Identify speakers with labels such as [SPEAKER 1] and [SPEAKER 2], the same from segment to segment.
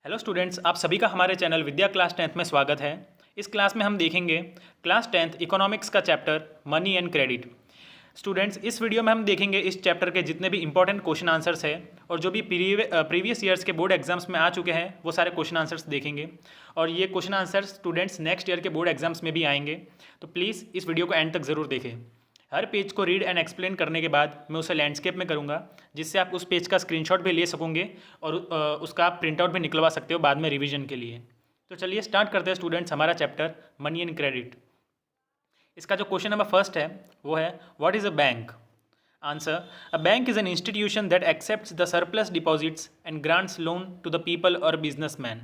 [SPEAKER 1] Hello students, आप सभी का हमारे चैनल विद्या क्लास 10th में स्वागत है। इस क्लास में हम देखेंगे क्लास 10th इकोनॉमिक्स का chapter money and credit. Students, इस वीडियो में हम देखेंगे इस चैप्टर के जितने भी इंपॉर्टेंट क्वेश्चन आंसर्स है और जो भी प्रीवियस ईयर्स के बोर्ड एग्जाम्स में आ चुके हैं वो सारे क्वेश्चन आंसर्स देखेंगे। और ये question answers students next year के बोर्ड एग्जाम्स में भी आएंगे, तो प्लीज़ इस वीडियो को एंड तक ज़रूर देखें। हर पेज को रीड एंड एक्सप्लेन करने के बाद मैं उसे लैंडस्केप में करूँगा, जिससे आप उस पेज का स्क्रीनशॉट भी ले सकोगे और उसका आप प्रिंट आउट भी निकलवा सकते हो बाद में रिवीजन के लिए। तो चलिए स्टार्ट करते हैं स्टूडेंट्स हमारा चैप्टर मनी एंड क्रेडिट। इसका जो क्वेश्चन नंबर फर्स्ट है वो है, what is a bank? Answer, a bank is an institution that accepts the surplus deposits and grants loan to the people और businessman.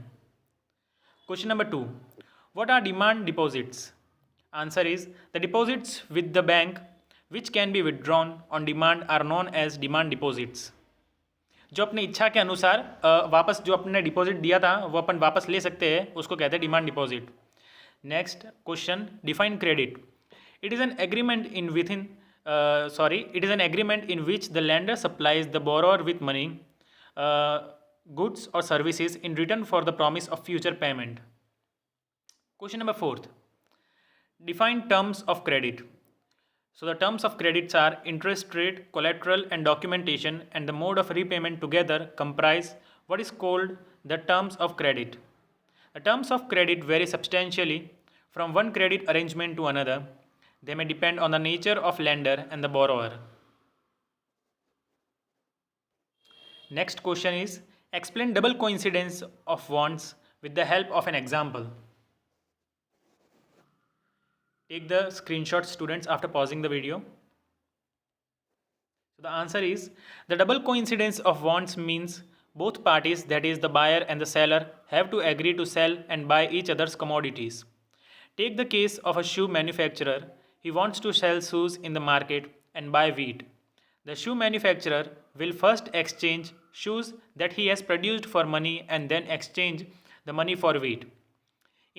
[SPEAKER 1] Question number two, what are demand deposits? Answer is, the deposits with the bank which can be withdrawn on demand are known as demand deposits. जो अपनी इच्छा के अनुसार वापस जो अपने deposit दिया था वो अपन वापस ले सकते हैं, उसको कहते हैं demand deposit. Next question, define credit. It is an agreement in within it is an agreement in which the lender supplies the borrower with money, goods or services in return for the promise of future payment. Question number fourth, define terms of credit. So the terms of credits are interest rate, collateral and documentation, and the mode of repayment together comprise what is called the terms of credit. The terms of credit vary substantially from one credit arrangement to another. They may depend on the nature of lender and the borrower. Next question is, explain double coincidence of wants with the help of an example. Take the screenshot, students, after pausing the video. So the answer is, the double coincidence of wants means both parties, that is the buyer and the seller, have to agree to sell and buy each other's commodities. Take the case of a shoe manufacturer. He wants to sell shoes in the market and buy wheat. The shoe manufacturer will first exchange shoes that he has produced for money and then exchange the money for wheat.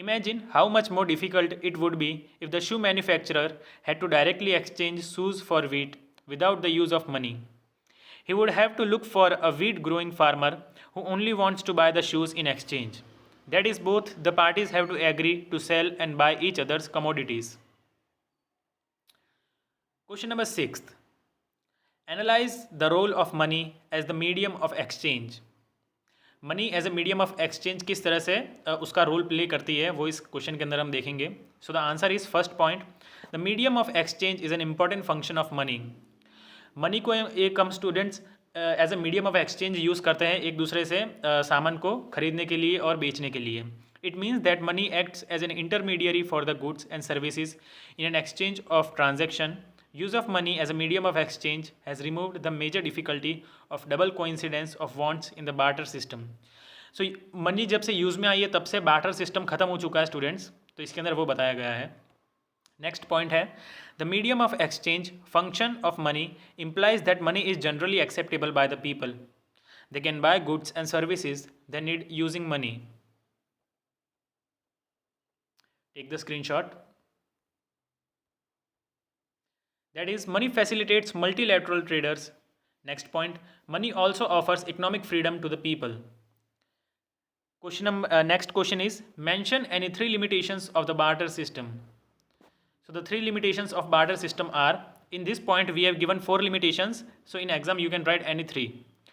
[SPEAKER 1] Imagine how much more difficult it would be if the shoe manufacturer had to directly exchange shoes for wheat without the use of money. He would have to look for a wheat growing farmer who only wants to buy the shoes in exchange. That is, both the parties have to agree to sell and buy each other's commodities. Question number 6. Analyze the role of money as the medium of exchange. Money as a medium of exchange किस तरह से उसका role play करती है वो इस question के अंदर हम देखेंगे। So the answer is, first point, the medium of exchange is an important function of money. Money को एक हम students as a medium of exchange use करते हैं एक दूसरे से सामान को खरीदने के लिए और बेचने के लिए। It means that money acts as an intermediary for the goods and services in an exchange of transaction. Use of money as a medium of exchange has removed the major difficulty of double coincidence of wants in the barter system. So money जब से use में आई है तब से barter system खत्म हो चुका है स्टूडेंट्स, तो इसके अंदर वो बताया गया है। नेक्स्ट पॉइंट है, the medium of exchange function of money implies that money is generally acceptable by the people. They can buy goods and services they need using money. Take the screenshot. That is, money facilitates multilateral traders. Next point, money also offers economic freedom to the people. Next question is, mention any three limitations of the barter system. So the three limitations of barter system are, in this point we have given 4 limitations, so in exam you can write any 3.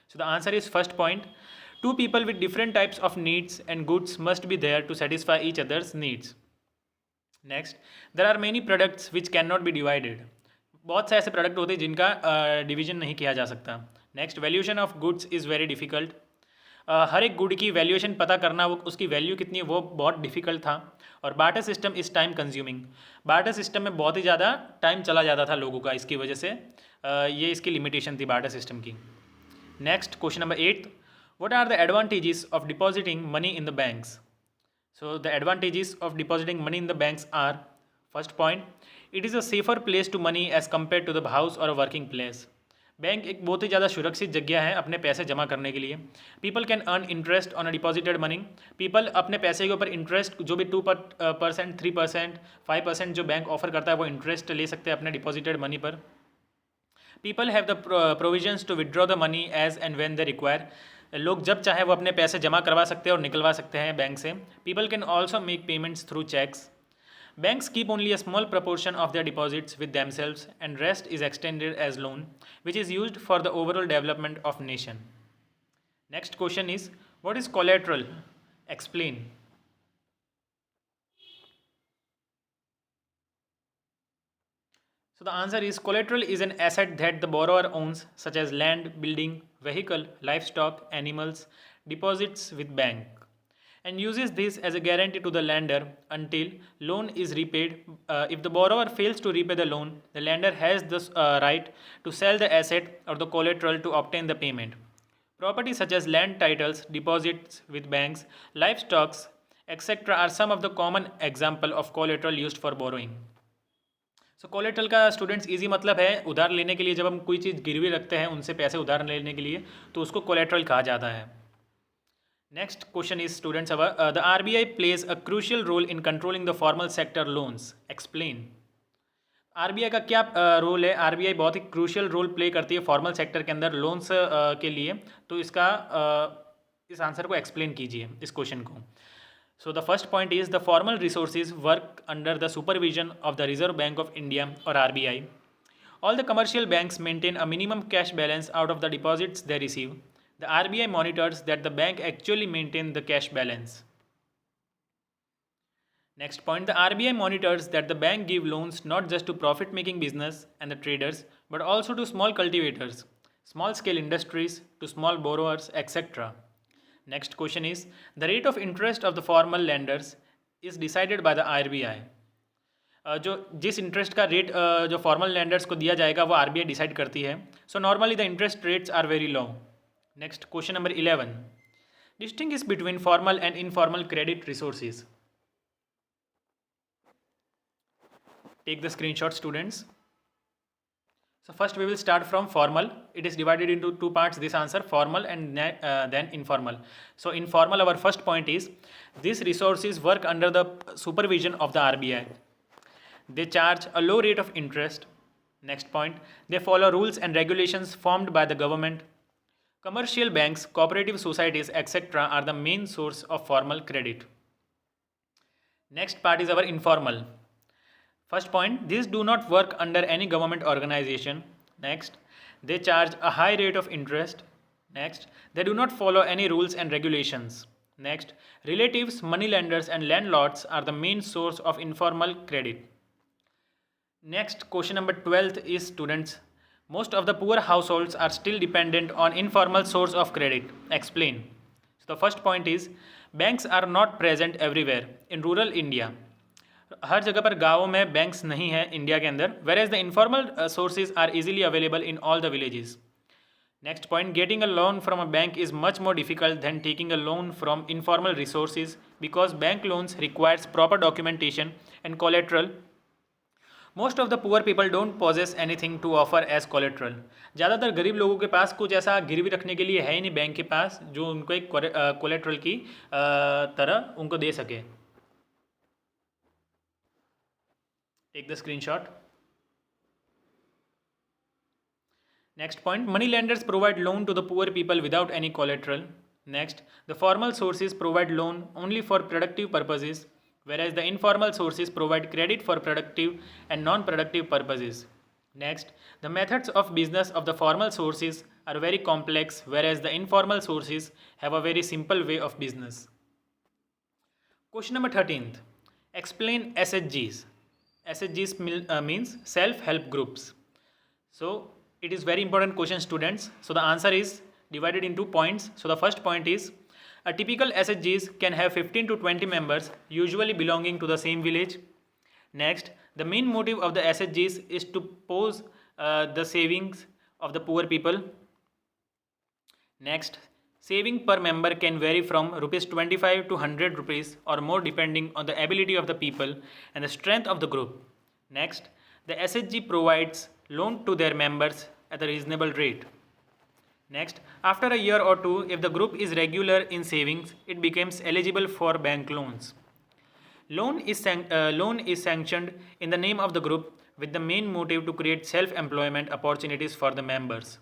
[SPEAKER 1] So the answer is, first point, two people with different types of needs and goods must be there to satisfy each other's needs. Next, there are many products which cannot be divided. बहुत से ऐसे product होते हैं जिनका division नहीं किया जा सकता। Next, valuation of goods is very difficult. हर एक गुड की वैल्यूएशन पता करना, वो उसकी वैल्यू कितनी है वो बहुत डिफ़िकल्ट था। और barter system is time consuming. Barter system में बहुत ही ज़्यादा टाइम चला जाता था लोगों का, इसकी वजह से ये इसकी लिमिटेशन थी बार्टर सिस्टम की। Next, question number 8, what are the advantages of depositing money in the banks? So the advantages of depositing money in the banks are, first point, it is a safer place to money as compare to the house और a working place. Bank एक बहुत ही ज़्यादा सुरक्षित जगह है अपने पैसे जमा करने के लिए। People can earn interest on a deposited money. People अपने पैसे के ऊपर इंटरेस्ट जो भी 2%, 3%, 5% जो बैंक ऑफर करता है वो इंटरेस्ट ले सकते हैं अपने डिपॉजिटेड मनी पर। People have the provisions to withdraw the money as and when they require. लोग जब चाहे वो अपने पैसे जमा करवा सकते हैं और निकलवा सकते हैं बैंक से. People can also make payments through checks. Banks keep only a small proportion of their deposits with themselves and rest is extended as loan, which is used for the overall development of nation. Next question is, what is collateral? Explain. So the answer is collateral is an asset that the borrower owns, such as land, building, vehicle, livestock, animals, deposits with bank, and uses this as a guarantee to the lender until loan is repaid. If the borrower fails to repay the loan, the lender has the right to sell the asset or the collateral to obtain the payment. Property such as land titles, deposits with banks, livestock, etc. are some of the common example of collateral used for borrowing. So collateral का students easy मतलब है उधार लेने के लिए. जब हम कोई चीज़ गिरवी रखते हैं उनसे पैसे उधार लेने के लिए, तो उसको कोलेट्रल कहा जाता है. Next question is students, the RBI plays a crucial role in controlling the formal sector loans. Explain. RBI का क्या रोल है? आरबीआई बहुत ही क्रूशियल रोल प्ले करती है फॉर्मल सेक्टर के अंदर लोन्स के लिए. तो इसका इस आंसर को एक्सप्लेन कीजिए, इस क्वेश्चन को. So the first point is the formal resources work under the supervision of the Reserve Bank of India or RBI. All the commercial banks maintain a minimum cash balance out of the deposits they receive. The RBI monitors that the bank actually maintain the cash balance. Next point, the RBI monitors that the bank give loans not just to profit-making business and the traders, but also to small cultivators, small-scale industries, to small borrowers, etc. Next question is, the rate of interest of the formal lenders is decided by the RBI. जो जिस interest का rate जो formal landers को दिया जाएगा वो RBI decide करती है. So normally the interest rates are very low. Next question number 11, distinguish between formal and informal credit resources. Take the screenshot students. So first we will start from formal. It is divided into two parts, this answer, formal and then informal. So in formal, our first point is, these resources work under the supervision of the RBI. They charge a low rate of interest. Next point, they follow rules and regulations formed by the government. Commercial banks, cooperative societies, etc. are the main source of formal credit. Next part is our informal. First point, these do not work under any government organization. Next, they charge a high rate of interest. Next, they do not follow any rules and regulations. Next, relatives, moneylenders and landlords are the main source of informal credit. Next, question number 12 is, students, most of the poor households are still dependent on informal source of credit. Explain. So the first point is, banks are not present everywhere in rural India. हर जगह पर गाँवों में banks नहीं है India के अंदर. Whereas the informal sources are easily available in all the villages. Next point, getting a loan from a bank is much more difficult than taking a loan from informal resources because bank loans requires proper documentation and collateral. Most of the poor people don't possess anything to offer as collateral. ज़्यादातर गरीब लोगों के पास कुछ ऐसा गिरवी रखने के लिए है ही नहीं बैंक के पास जो उनको एक कोलेट्रल की तरह उनको दे सके. Take the screenshot. Next point, money lenders provide loan to the poor people without any collateral. Next, the formal sources provide loan only for productive purposes, whereas the informal sources provide credit for productive and non-productive purposes. Next, the methods of business of the formal sources are very complex, whereas the informal sources have a very simple way of business. Question number 13. Explain SHGs. SHGs means self-help groups. So it is very important question, students. So the answer is divided into points. So the first point is, a typical SHGs can have 15 to 20 members, usually belonging to the same village. Next, the main motive of the SHGs is to pose the savings of the poor people. Next, saving per member can vary from rupees 25 to 100 rupees or more depending on the ability of the people and the strength of the group. Next, the SHG provides loan to their members at a reasonable rate. Next, after a year or two, if the group is regular in savings, it becomes eligible for bank loans. Loan is sanctioned in the name of the group with the main motive to create self-employment opportunities for the members.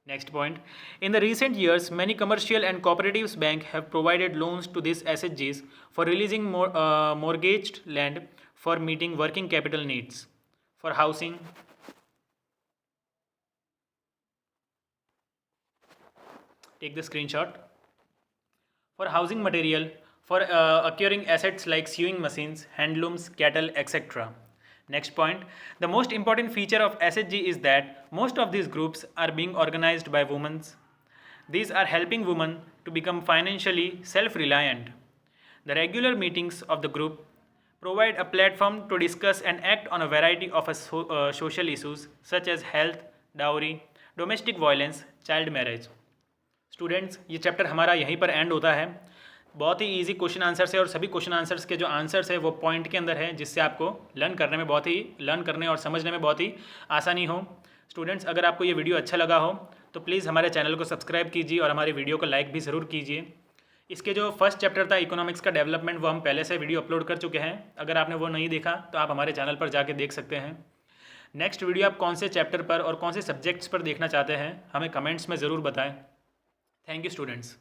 [SPEAKER 1] Next point. In the recent years, many commercial and cooperatives banks have provided loans to these SHGs for releasing mortgaged land for meeting working capital needs, for housing, take the screenshot, for housing material, for acquiring assets like sewing machines, handlooms, cattle, etc. Next point, the most important feature of SHG is that most of these groups are being organized by women. These are helping women to become financially self-reliant. The regular meetings of the group provide a platform to discuss and act on a variety of social issues such as health, dowry, domestic violence, child marriage. Students, ये chapter हमारा यहीं पर and होता है। बहुत ही easy question answers है और सभी क्वेश्चन आंसर्स के जो आंसर्स है वो पॉइंट के अंदर है, जिससे आपको लर्न करने और समझने में बहुत ही आसानी हो। स्टूडेंट्स, अगर आपको ये वीडियो अच्छा लगा हो तो प्लीज़ हमारे चैनल को सब्सक्राइब कीजिए और हमारी वीडियो को लाइक भी ज़रूर कीजिए। इसके जो फर्स्ट चैप्टर था इकोनॉमिक्स का डेवलपमेंट, वो हम पहले से वीडियो अपलोड कर चुके हैं। अगर आपने वो नहीं देखा तो आप हमारे चैनल पर जाके देख सकते हैं। नेक्स्ट वीडियो आप कौन से चैप्टर पर और कौन से सब्जेक्ट्स पर देखना चाहते हैं, हमें कमेंट्स में ज़रूर बताएं। Thank you students.